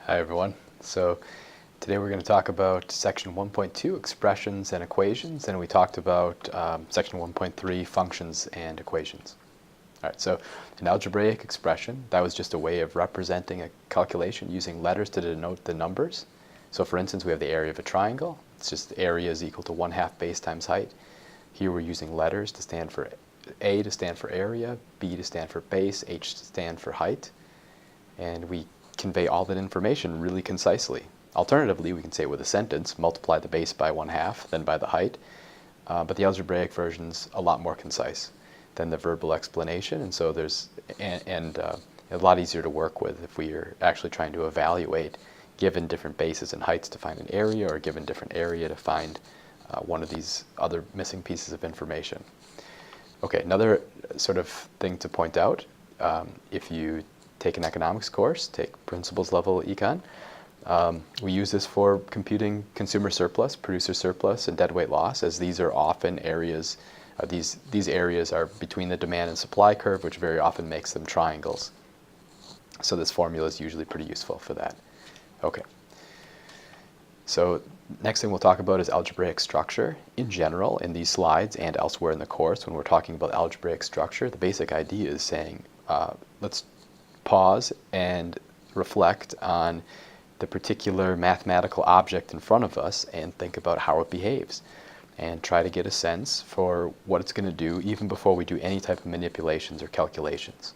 Hi everyone. So today we're going to talk about section 1.2, expressions and equations, and we talked about section 1.3, functions and equations. All right, so an algebraic expression, that was just a way of representing a calculation using letters to denote the numbers. So for instance, we have the area of a triangle. It's just area is equal to 1/2 base times height. Here we're using letters to stand for A to stand for area, B to stand for base, H to stand for height, and we convey all that information really concisely. Alternatively, we can say it with a sentence, multiply the base by 1/2, then by the height, but the algebraic version's a lot more concise than the verbal explanation, and so there's a lot easier to work with if we are actually trying to evaluate given different bases and heights to find an area, or given different area to find one of these other missing pieces of information. Okay, another sort of thing to point out, if you take an economics course, take principles level econ, we use this for computing consumer surplus, producer surplus, and deadweight loss, as these are often areas, these areas are between the demand and supply curve, which very often makes them triangles. So this formula is usually pretty useful for that. Okay. So next thing we'll talk about is algebraic structure. In general, in these slides and elsewhere in the course, when we're talking about algebraic structure, the basic idea is saying, let's pause and reflect on the particular mathematical object in front of us and think about how it behaves, and try to get a sense for what it's going to do even before we do any type of manipulations or calculations.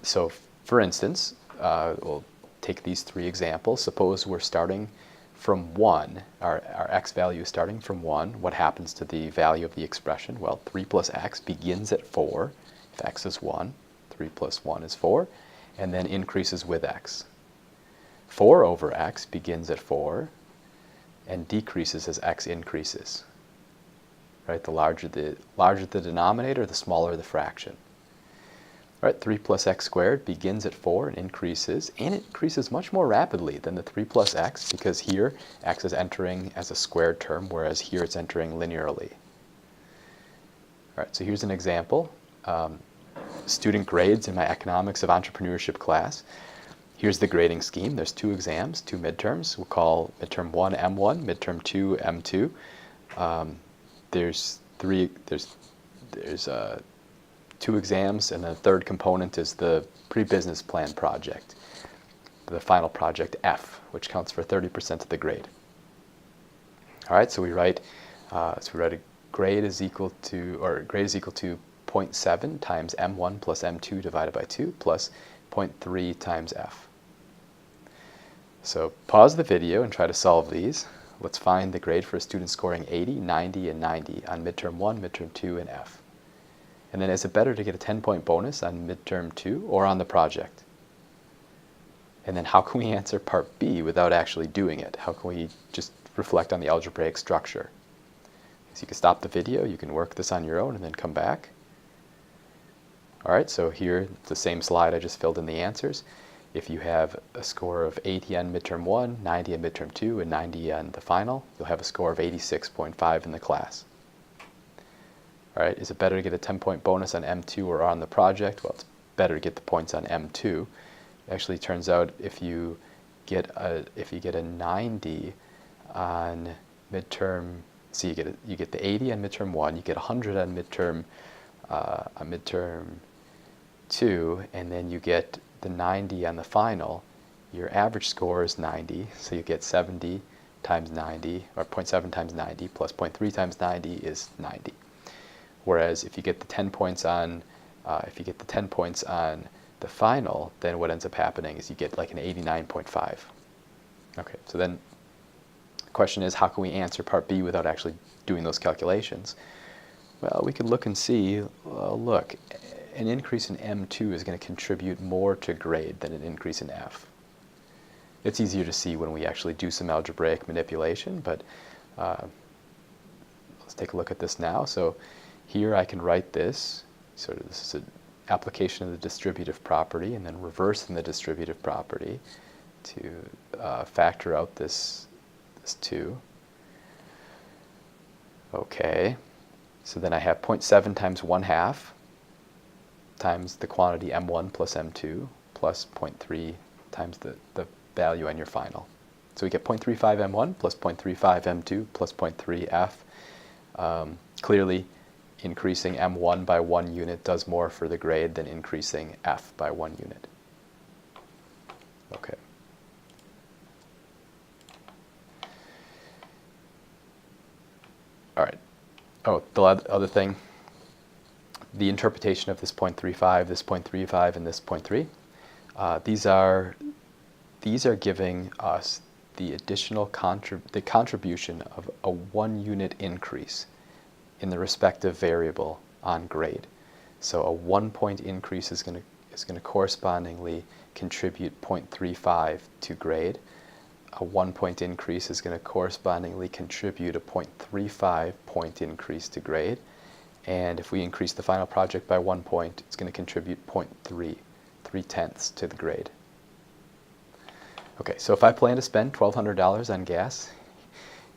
So for instance, we'll take these three examples. Suppose we're starting from 1, our x value is starting from 1. What happens to the value of the expression? Well, 3 plus x begins at 4, if x is 1. 3 plus 1 is 4, and then increases with x. 4 over x begins at 4 and decreases as x increases. Right? The larger the denominator, the smaller the fraction. Right? 3 plus x squared begins at 4 and it increases much more rapidly than the 3 plus x, because here x is entering as a squared term, whereas here it's entering linearly. All right, so here's an example. Student grades in my economics of entrepreneurship class. Here's the grading scheme. There's 2 exams, 2 midterms. We'll call midterm 1 M1, midterm 2 M2. There's 2 exams, and the third component is the pre-business plan project, the final project F, which counts for 30% of the grade. All right, so we write a grade is equal to 0.7 times M1 plus M2 divided by 2 plus 0.3 times F. So pause the video and try to solve these. Let's find the grade for a student scoring 80, 90, and 90 on midterm 1, midterm 2, and F. And then is it better to get a 10-point bonus on midterm 2 or on the project? And then how can we answer part B without actually doing it? How can we just reflect on the algebraic structure? So you can stop the video, you can work this on your own, and then come back. All right, so here, the same slide, I just filled in the answers. If you have a score of 80 on midterm 1, 90 on midterm 2, and 90 on the final, you'll have a score of 86.5 in the class. All right, is it better to get a 10-point bonus on M2 or on the project? Well, it's better to get the points on M2. It actually turns out if you get a 90 on midterm, so you get the 80 on midterm 1, you get 100 on midterm 2, and then you get the 90 on the final, your average score is 90, so you get 70 times 90, or 0.7 times 90 plus 0.3 times 90 is 90. Whereas if you get the 10 points on, the final, then what ends up happening is you get like an 89.5. Okay, so then the question is, how can we answer part B without actually doing those calculations? Well, we could look and see, look, an increase in M2 is going to contribute more to grade than an increase in F. It's easier to see when we actually do some algebraic manipulation, but let's take a look at this now. So here I can write this, sort of this is an application of the distributive property, and then reversing the distributive property to factor out this 2. Okay. So then I have 0.7 times 1/2 times the quantity M1 plus M2 plus 0.3 times the value on your final. So we get 0.35 M1 plus 0.35 M2 plus 0.3 F. Clearly, increasing M1 by 1 unit does more for the grade than increasing F by 1 unit. Okay. All right. Oh, the other thing, the interpretation of this 0.35, this 0.35, and this 0.3, these are giving us the additional contribution of a 1 unit increase in the respective variable on grade. So a 1 point increase is going to correspondingly contribute 0.35 to grade. A 1 point increase is going to correspondingly contribute a 0.35 point increase to grade. And if we increase the final project by 1 point, it's going to contribute 0.3, 3/10 to the grade. Okay, so if I plan to spend $1,200 on gas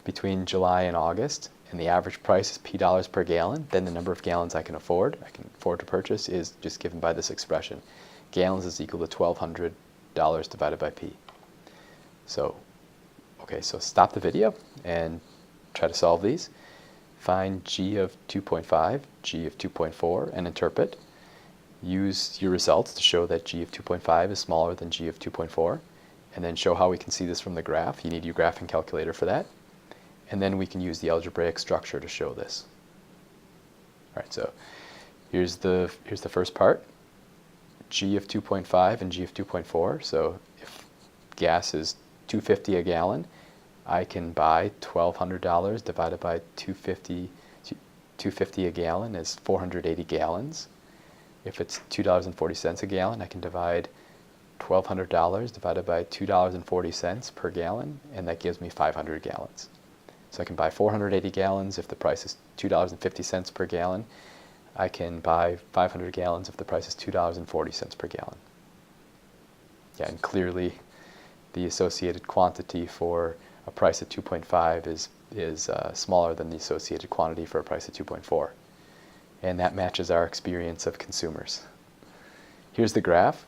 between July and August, and the average price is P dollars per gallon, then the number of gallons I can afford to purchase is just given by this expression. Gallons is equal to $1,200 divided by P. So, okay, so stop the video and try to solve these. Find G of 2.5, G of 2.4, and interpret. Use your results to show that G of 2.5 is smaller than G of 2.4, and then show how we can see this from the graph. You need your graphing calculator for that. And then we can use the algebraic structure to show this. All right, so here's the first part. G of 2.5 and G of 2.4. So if gas is $2.50 a gallon, I can buy $1,200 divided by $2.50 a gallon is 480 gallons. If it's $2.40 a gallon, I can divide $1,200 divided by $2.40 per gallon, and that gives me 500 gallons. So I can buy 480 gallons if the price is $2.50 per gallon. I can buy 500 gallons if the price is $2.40 per gallon. Yeah, and clearly the associated quantity for a price of 2.5 is smaller than the associated quantity for a price of 2.4. And that matches our experience of consumers. Here's the graph.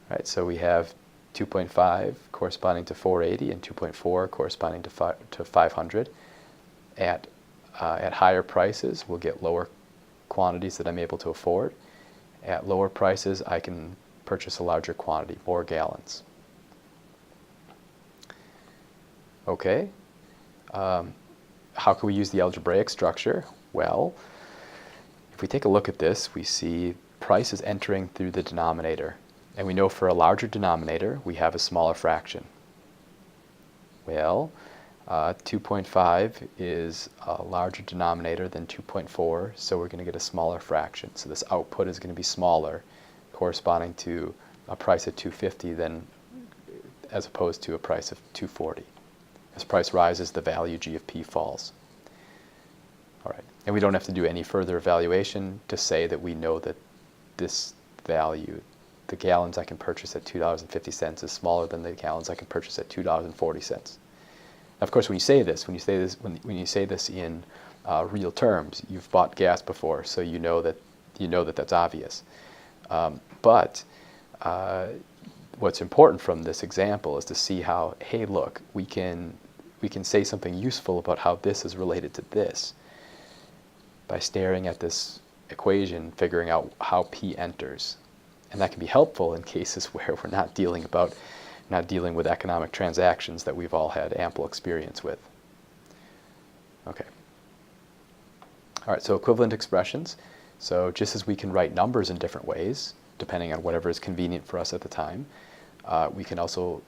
All right, so we have 2.5 corresponding to 480 and 2.4 corresponding to 500. At higher prices, we'll get lower quantities that I'm able to afford. At lower prices, I can purchase a larger quantity, more gallons. Okay, how can we use the algebraic structure? Well, if we take a look at this, we see prices entering through the denominator. And we know for a larger denominator, we have a smaller fraction. Well, 2.5 is a larger denominator than 2.4, so we're going to get a smaller fraction. So this output is going to be smaller, corresponding to a price of $2.50 as opposed to a price of $2.40. As price rises, the value G of P falls. All right, and we don't have to do any further evaluation to say that we know that this value, the gallons I can purchase at $2.50 is smaller than the gallons I can purchase at $2.40. Of course, when you say this in real terms, you've bought gas before, so you know that that's obvious. But what's important from this example is to see how, hey, look, we can say something useful about how this is related to this by staring at this equation, figuring out how P enters. And that can be helpful in cases where we're not dealing with economic transactions that we've all had ample experience with. Okay. All right, so equivalent expressions. So just as we can write numbers in different ways, depending on whatever is convenient for us at the time, we can also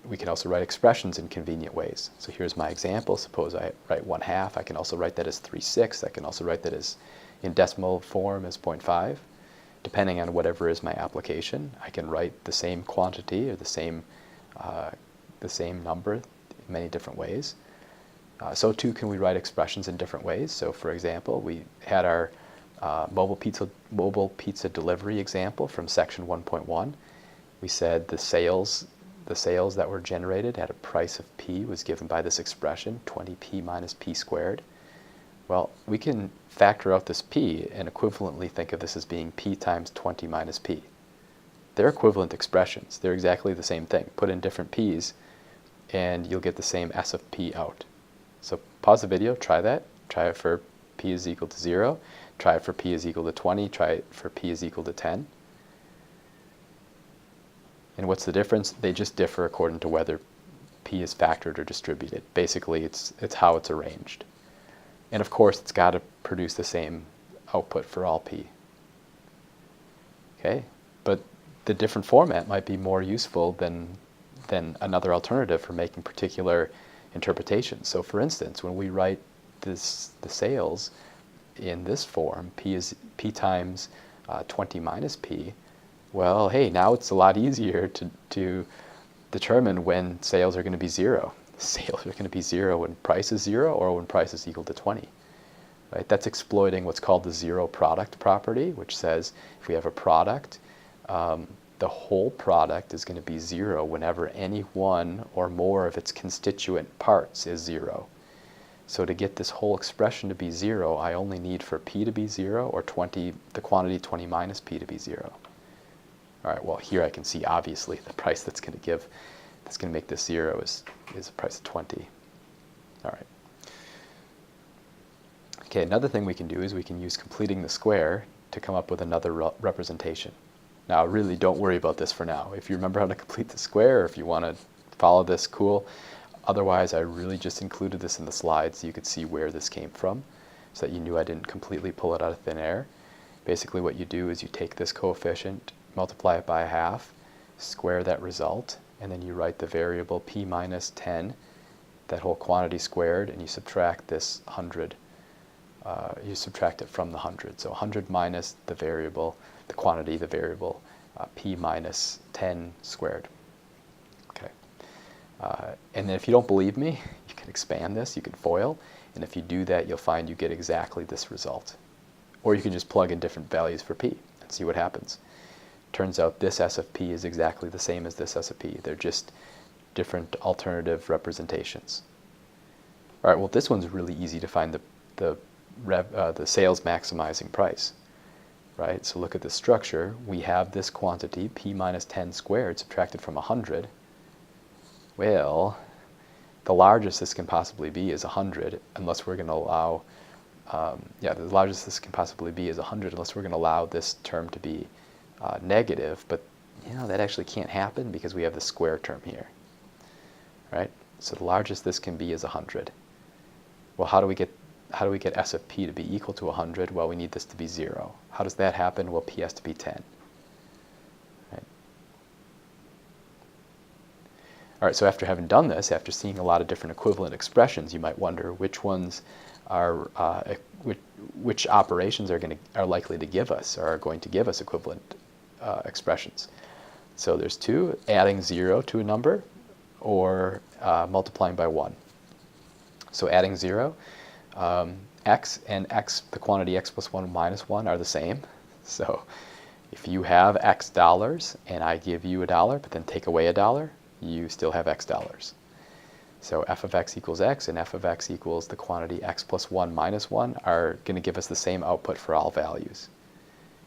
write expressions in convenient ways. So here's my example. Suppose I write 1/2. I can also write that as 3/6. I can also write that as in decimal form as 0.5. Depending on whatever is my application, I can write the same quantity or the same number in many different ways. So too can we write expressions in different ways. So for example, we had our mobile pizza delivery example from section 1.1. We said the sales that were generated at a price of P was given by this expression, 20P minus P squared. Well, we can factor out this P and equivalently think of this as being P times 20 minus P. they're equivalent expressions. They're exactly the same thing. Put in different p's, and you'll get the same S of p out. So pause the video, try that. Try it for p is equal to 0. Try it for p is equal to 20. Try it for p is equal to 10. And what's the difference? They just differ according to whether p is factored or distributed. Basically, it's how it's arranged. And of course, it's got to produce the same output for all p. Okay? But the different format might be more useful than another alternative for making particular interpretations. So for instance, when we write the sales in this form, p times 20 minus p, well, hey, now it's a lot easier to determine when sales are going to be 0. Sales are going to be 0 when price is 0 or when price is equal to 20. Right? That's exploiting what's called the zero product property, which says if we have a product, the whole product is going to be 0 whenever any one or more of its constituent parts is 0. So to get this whole expression to be 0, I only need for p to be 0 or the quantity 20 minus p to be 0. All right, well, here I can see obviously the price that's going to make this 0 is a price of 20. All right. Okay, another thing we can do is we can use completing the square to come up with another representation. Now, really don't worry about this for now. If you remember how to complete the square, or if you want to follow this, cool. Otherwise, I really just included this in the slides so you could see where this came from, so that you knew I didn't completely pull it out of thin air. Basically, what you do is you take this coefficient, multiply it by 1/2, square that result, and then you write the variable p minus 10, that whole quantity squared, and you subtract this 100. You subtract it from the 100. So 100 minus the variable, the quantity, the variable, p minus 10 squared. Okay. And then if you don't believe me, you can expand this, you can FOIL, and if you do that, you'll find you get exactly this result. Or you can just plug in different values for p and see what happens. Turns out this S of p is exactly the same as this S of p. They're just different alternative representations. All right, well, this one's really easy to find the sales maximizing price, right? So look at the structure. We have this quantity, p minus 10 squared, subtracted from 100. Well, the largest this can possibly be is 100, unless we're going to allow, the largest this can possibly be is 100, unless we're going to allow this term to be negative, but that actually can't happen because we have the square term here, right? So the largest this can be is 100. Well, how do we get S of p to be equal to 100? Well, we need this to be 0. How does that happen? Well, p has to be 10. Right? All right, so after having done this, after seeing a lot of different equivalent expressions, you might wonder which ones are, which operations are likely to give us, or are going to give us equivalent expressions. So there's two: adding 0 to a number, or multiplying by 1. So adding 0, x and x, the quantity x plus 1 minus 1 are the same. So if you have x dollars and I give you $1, but then take away $1, you still have x dollars. So f of x equals x and f of x equals the quantity x plus 1 minus 1 are going to give us the same output for all values.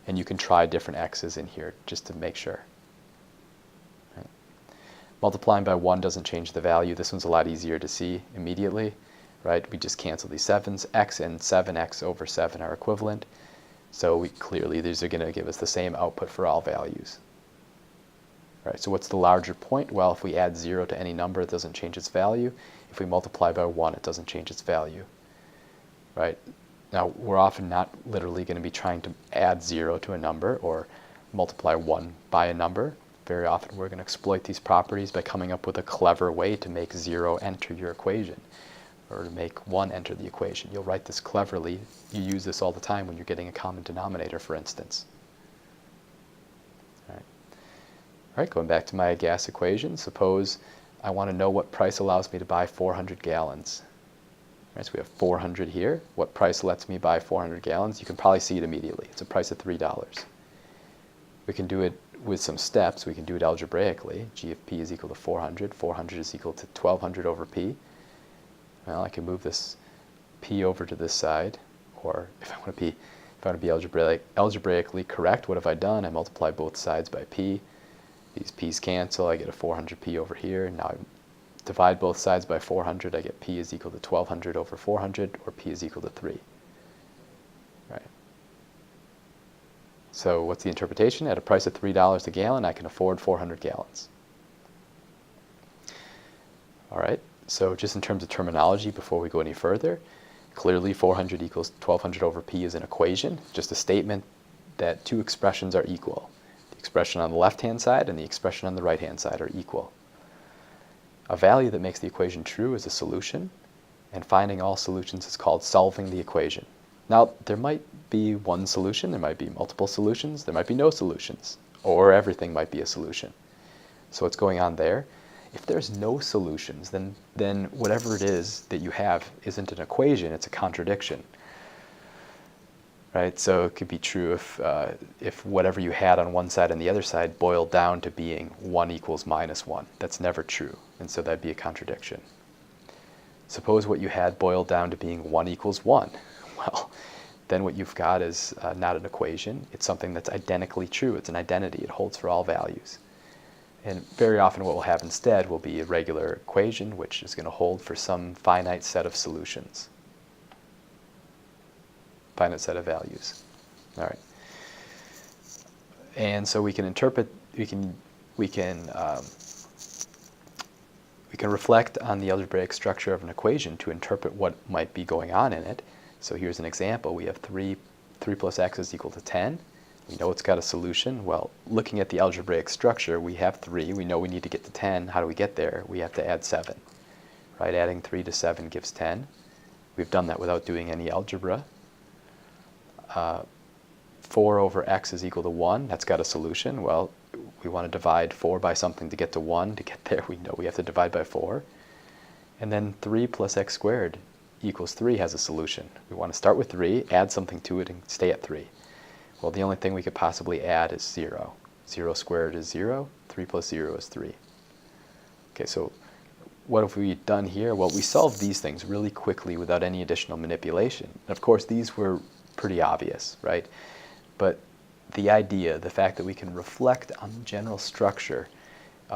And you can try different x's in here just to make sure. Right. Multiplying by 1 doesn't change the value. This one's a lot easier to see immediately. Right? We just cancel these 7s. X and 7x over 7 are equivalent. So clearly these are going to give us the same output for all values. Right? So what's the larger point? Well, if we add 0 to any number, it doesn't change its value. If we multiply by 1, it doesn't change its value. Right? Now, we're often not literally going to be trying to add 0 to a number or multiply 1 by a number. Very often we're going to exploit these properties by coming up with a clever way to make 0 enter your equation, or to make 1 enter the equation. You'll write this cleverly. You use this all the time when you're getting a common denominator, for instance. All right, going back to my gas equation, suppose I want to know what price allows me to buy 400 gallons. All right, so we have 400 here. What price lets me buy 400 gallons? You can probably see it immediately. It's a price of $3. We can do it with some steps. We can do it algebraically. G of p is equal to 400. 400 is equal to 1200 over p. Well, I can move this p over to this side, or if I want to be algebraically correct, what have I done? I multiply both sides by p. These p's cancel, I get a 400p over here. Now I divide both sides by 400, I get p is equal to 1200 over 400, or p is equal to 3. Right. So what's the interpretation? At a price of $3 a gallon, I can afford 400 gallons. All right, so just in terms of terminology, before we go any further, clearly 400 equals 1200 over p is an equation, just a statement that two expressions are equal. The expression on the left-hand side and the expression on the right-hand side are equal. A value that makes the equation true is a solution, and finding all solutions is called solving the equation. Now, there might be one solution, there might be multiple solutions, there might be no solutions, or everything might be a solution. So what's going on there? If there's no solutions, then whatever it is that you have isn't an equation, it's a contradiction. Right? So it could be true if whatever you had on one side and the other side boiled down to being 1 equals minus 1. That's never true, and so that'd be a contradiction. Suppose what you had boiled down to being 1 equals 1. Well, then what you've got is not an equation. It's something that's identically true. It's an identity. It holds for all values. And very often what we'll have instead will be a regular equation, which is going to hold for some finite set of solutions. Finite set of values. All right. And so we can interpret, we can reflect on the algebraic structure of an equation to interpret what might be going on in it. So here's an example. We have 3 plus x is equal to 10. We know it's got a solution. Well, looking at the algebraic structure, we have 3. We know we need to get to 10. How do we get there? We have to add 7. Right? Adding 3 to 7 gives 10. We've done that without doing any algebra. 4 over x is equal to 1. That's got a solution. Well, we want to divide 4 by something to get to 1. To get there, we know we have to divide by 4. And then 3 plus x squared equals 3 has a solution. We want to start with 3, add something to it, and stay at 3. Well, the only thing we could possibly add is 0. 0 squared is 0. 3 plus 0 is 3. Okay, so what have we done here? Well, we solved these things really quickly without any additional manipulation. And of course, these were pretty obvious, right? But the idea, the fact that we can reflect on the general structure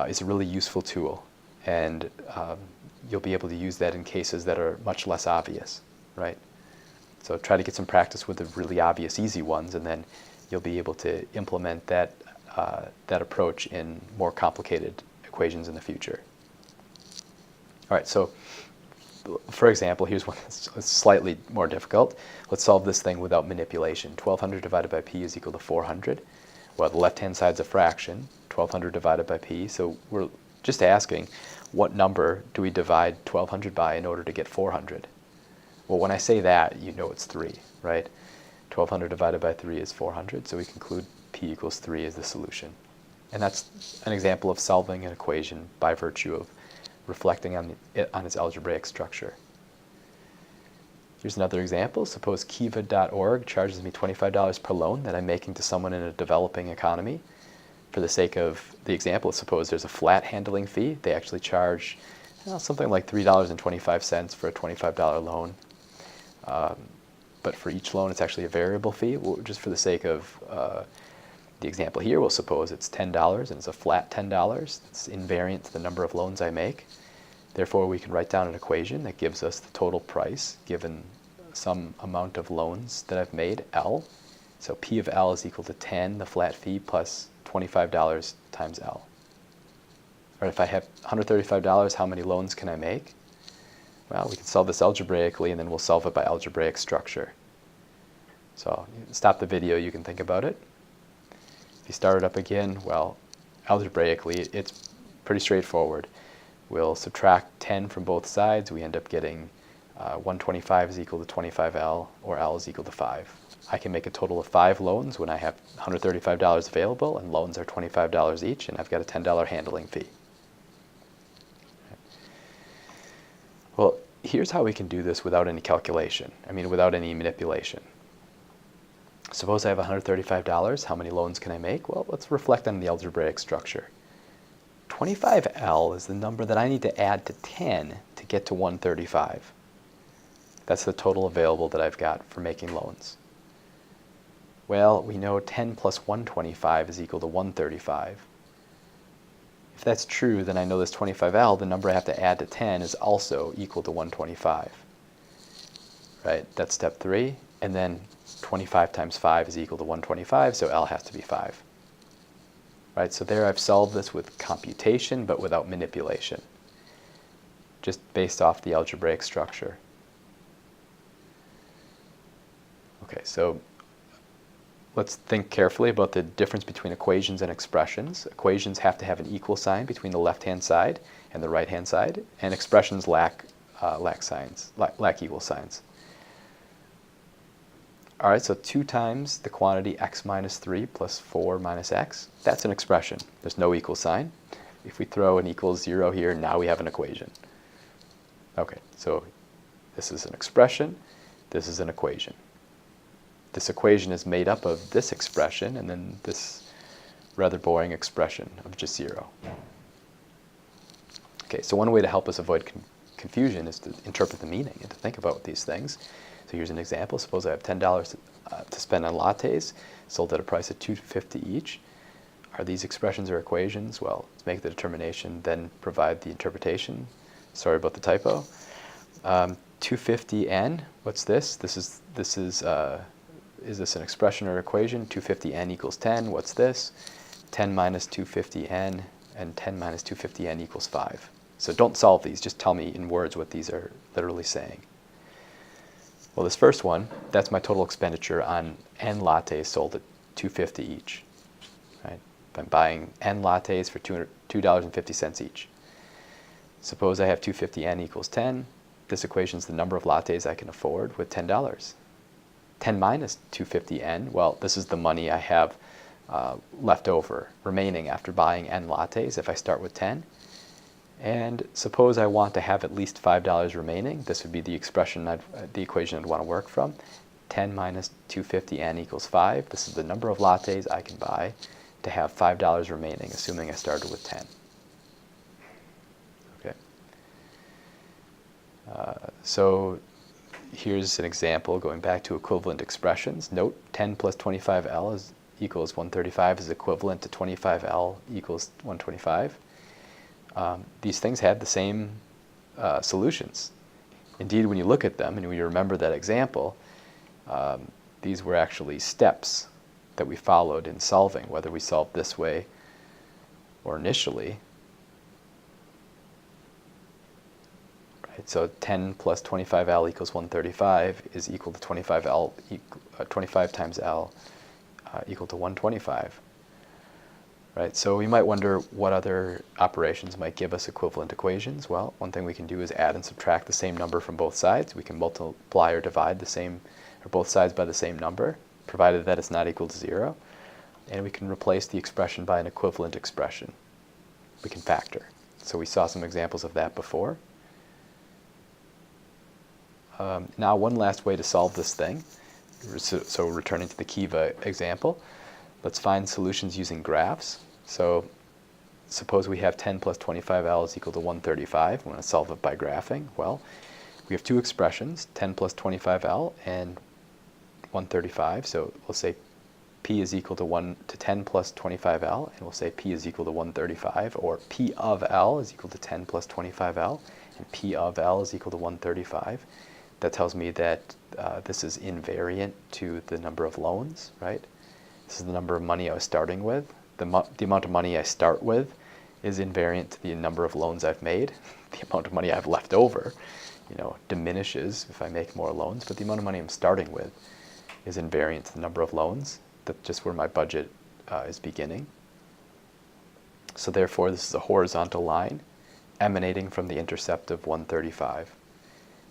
is a really useful tool. And you'll be able to use that in cases that are much less obvious, right? So try to get some practice with the really obvious, easy ones, and then you'll be able to implement that, that approach in more complicated equations in the future. All right, so for example, here's one that's slightly more difficult. Let's solve this thing without manipulation. 1200 divided by p is equal to 400. Well, the left-hand side's a fraction, 1200 divided by p, so we're just asking, what number do we divide 1200 by in order to get 400? Well, when I say that, you know it's 3, right? 1200 divided by 3 is 400, so we conclude p equals 3 is the solution. And that's an example of solving an equation by virtue of reflecting on its algebraic structure. Here's another example. Suppose Kiva.org charges me $25 per loan that I'm making to someone in a developing economy. For the sake of the example, suppose there's a flat handling fee. They actually charge something like $3.25 for a $25 loan. But for each loan, it's actually a variable fee. Well, just for the sake of the example here, we'll suppose it's $10 and it's a flat $10. It's invariant to the number of loans I make. Therefore, we can write down an equation that gives us the total price given some amount of loans that I've made, L. So P of L is equal to 10, the flat fee, plus $25 times L. Or if I have $135, how many loans can I make? Well, we can solve this algebraically, and then we'll solve it by algebraic structure. So stop the video, you can think about it. If you start it up again, well, algebraically, it's pretty straightforward. We'll subtract 10 from both sides. We end up getting 125 is equal to 25L, or L is equal to 5. I can make a total of 5 loans when I have $135 available, and loans are $25 each, and I've got a $10 handling fee. Well, here's how we can do this without any calculation. I mean, without any manipulation. Suppose I have $135. How many loans can I make? Well, let's reflect on the algebraic structure. 25L is the number that I need to add to 10 to get to 135. That's the total available that I've got for making loans. Well, we know 10 plus 125 is equal to 135. If that's true, then I know this 25L, the number I have to add to 10, is also equal to 125. Right? That's step 3. And then 25 times 5 is equal to 125, so L has to be 5. Right? So there I've solved this with computation, but without manipulation, just based off the algebraic structure. Okay, so let's think carefully about the difference between equations and expressions. Equations have to have an equal sign between the left-hand side and the right-hand side, and expressions lack equal signs. All right, so 2 times the quantity x minus 3 plus 4 minus x, that's an expression. There's no equal sign. If we throw an equals 0 here, now we have an equation. Okay, so this is an expression, this is an equation. This equation is made up of this expression and then this rather boring expression of just 0. Okay, so one way to help us avoid confusion is to interpret the meaning and to think about these things. So here's an example. Suppose I have $10 to spend on lattes, sold at a price of $2.50 each. Are these expressions or equations? Well, let's make the determination, then provide the interpretation. Sorry about the typo. 250n, what's this? Is this an expression or equation? 250n equals 10, what's this? 10 minus 250n, and 10 minus 250n equals 5. So don't solve these, just tell me in words what these are literally saying. Well, this first one, that's my total expenditure on n lattes sold at $2.50 each. Right? If I'm buying n lattes for $2.50 each. Suppose I have 250n equals 10. This equation is the number of lattes I can afford with $10. 10 minus 250n, well, this is the money I have left over, remaining after buying n lattes if I start with 10. And suppose I want to have at least $5 remaining. This would be the equation I'd want to work from. 10 minus 250n equals 5. This is the number of lattes I can buy to have $5 remaining, assuming I started with 10. Okay. So here's an example going back to equivalent expressions. Note 10 plus 25L equals 135 is equivalent to 25L equals 125. These things had the same solutions. Indeed, when you look at them and when you remember that example, these were actually steps that we followed in solving, whether we solved this way or initially. Right, so 10 plus 25L equals 135 is equal to 25 times L equal to 125. Right, so we might wonder what other operations might give us equivalent equations. Well, one thing we can do is add and subtract the same number from both sides. We can multiply or divide both sides by the same number, provided that it's not equal to 0. And we can replace the expression by an equivalent expression. We can factor. So we saw some examples of that before. Now, one last way to solve this thing. So returning to the Kiva example, let's find solutions using graphs. So suppose we have 10 plus 25L is equal to 135. We want to solve it by graphing. Well, we have two expressions, 10 plus 25L and 135. So we'll say P is equal to 10 plus 25L, and we'll say P is equal to 135, or P of L is equal to 10 plus 25L, and P of L is equal to 135. That tells me that this is invariant to the number of loans, right? This is the number of money I was starting with. The amount of money I start with is invariant to the number of loans I've made. The amount of money I have left over, diminishes if I make more loans, but the amount of money I'm starting with is invariant to the number of loans. That's just where my budget is beginning. So therefore, this is a horizontal line emanating from the intercept of 135.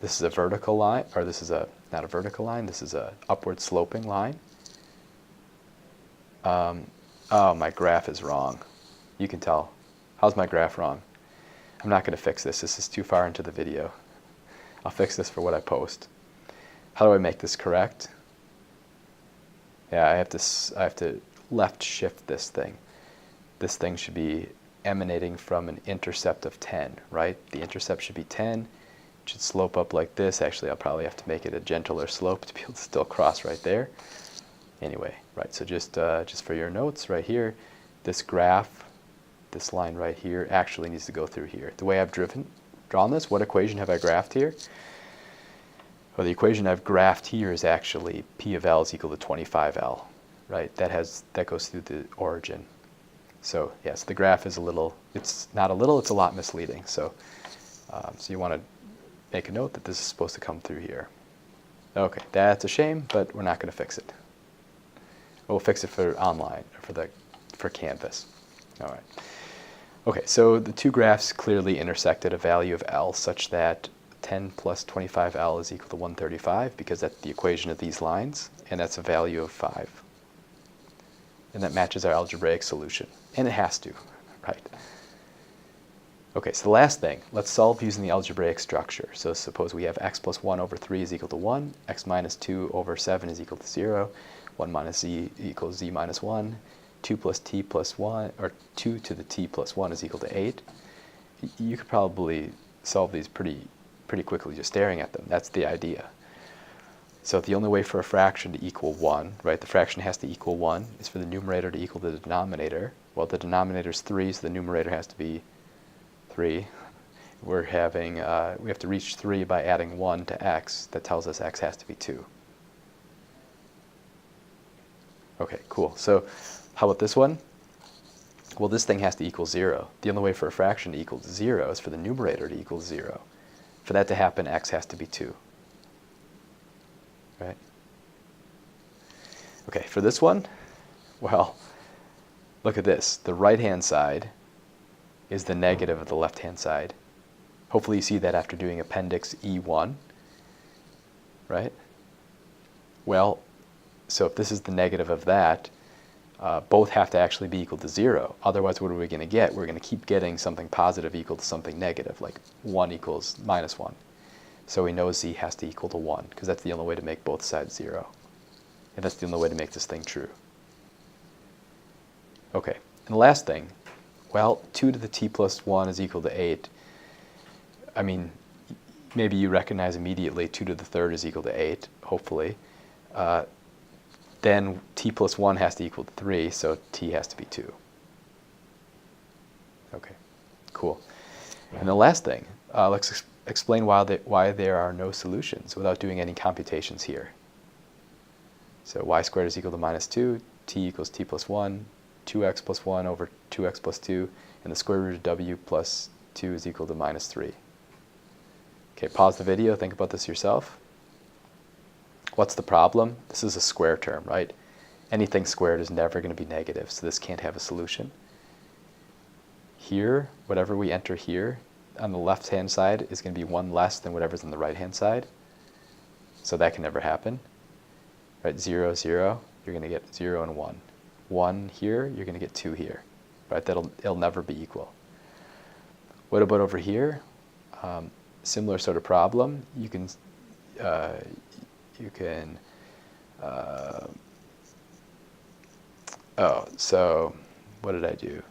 This is a vertical line, or this is not a vertical line, this is a upward sloping line. Oh, my graph is wrong. You can tell. How's my graph wrong? I'm not going to fix this. This is too far into the video. I'll fix this for what I post. How do I make this correct? Yeah, I have to left shift this thing. This thing should be emanating from an intercept of 10, right? The intercept should be 10. It should slope up like this. Actually, I'll probably have to make it a gentler slope to be able to still cross right there. Anyway, right, so just for your notes right here, this graph this line right here actually needs to go through here. The way I've drawn this, what equation have I graphed here? Well, the equation I've graphed here is actually P of L is equal to 25L, right? That goes through the origin. So yes, the graph is it's not a little, it's a lot misleading. So, so you want to make a note that this is supposed to come through here. Okay, that's a shame, but we're not going to fix it. We'll fix it for online, for Canvas. All right. Okay, so the two graphs clearly intersect at a value of L such that 10 plus 25L is equal to 135 because that's the equation of these lines, and that's a value of 5. And that matches our algebraic solution. And it has to, right? Okay, so the last thing, let's solve using the algebraic structure. So suppose we have x plus 1 over 3 is equal to 1, x minus 2 over 7 is equal to 0, 1 minus z equals z minus 1, 2 plus t plus 1, or 2 to the t plus 1 is equal to 8. You could probably solve these pretty quickly just staring at them. That's the idea. So the only way for a fraction to equal 1, right, the fraction has to equal 1, is for the numerator to equal the denominator. Well, the denominator is 3, so the numerator has to be 3. We have to reach 3 by adding 1 to x. That tells us x has to be 2. Okay, cool. So how about this one? Well, this thing has to equal 0. The only way for a fraction to equal 0 is for the numerator to equal 0. For that to happen, x has to be 2. Right? Okay, for this one, well, look at this. The right-hand side is the negative of the left-hand side. Hopefully you see that after doing Appendix E1, right? Well, so if this is the negative of that, both have to actually be equal to 0. Otherwise, what are we going to get? We're going to keep getting something positive equal to something negative, like 1 equals minus 1. So we know z has to equal to 1, because that's the only way to make both sides 0. And that's the only way to make this thing true. Okay, and the last thing, well, 2 to the t plus 1 is equal to 8. I mean, maybe you recognize immediately 2 to the third is equal to 8, hopefully. Then t plus 1 has to equal to 3, so t has to be 2. Okay, cool. And the last thing, let's explain why there are no solutions without doing any computations here. So y squared is equal to minus 2, t equals t plus 1, 2x plus 1 over 2x plus 2, and the square root of w plus 2 is equal to minus 3. Okay, pause the video, think about this yourself. What's the problem? This is a square term, right? Anything squared is never going to be negative, so this can't have a solution. Here, whatever we enter here on the left-hand side is going to be 1 less than whatever's on the right-hand side. So that can never happen. Right, 0, 0, you're going to get 0 and 1. 1 here, you're going to get 2 here. Right, it'll never be equal. What about over here? Similar sort of problem. So what did I do?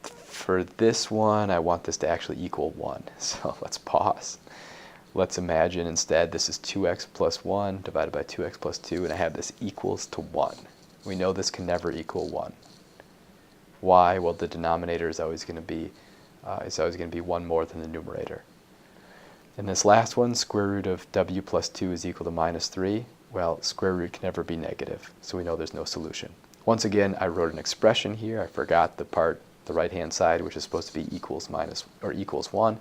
For this one, I want this to actually equal 1. So let's pause. Let's imagine instead this is 2x plus 1 divided by 2x plus 2, and I have this equals to 1. We know this can never equal 1. Why? Well, the denominator is always going to be 1 more than the numerator. In this last one, square root of w plus 2 is equal to minus 3. Well, square root can never be negative, so we know there's no solution. Once again, I wrote an expression here. I forgot the part, the right-hand side, which is supposed to be equals 1.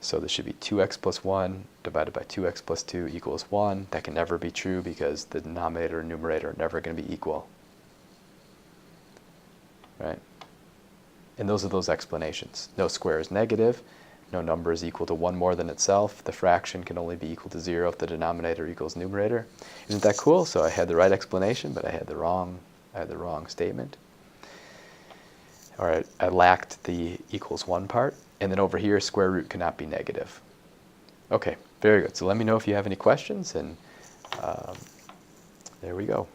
So this should be 2x plus 1 divided by 2x plus 2 equals 1. That can never be true because the denominator and numerator are never going to be equal. Right? And those are those explanations. No square is negative. No number is equal to 1 more than itself. The fraction can only be equal to 0 if the denominator equals numerator. Isn't that cool? So I had the right explanation, but I had the wrong statement. All right, I lacked the equals 1 part. And then over here, square root cannot be negative. Okay, very good. So let me know if you have any questions, and there we go.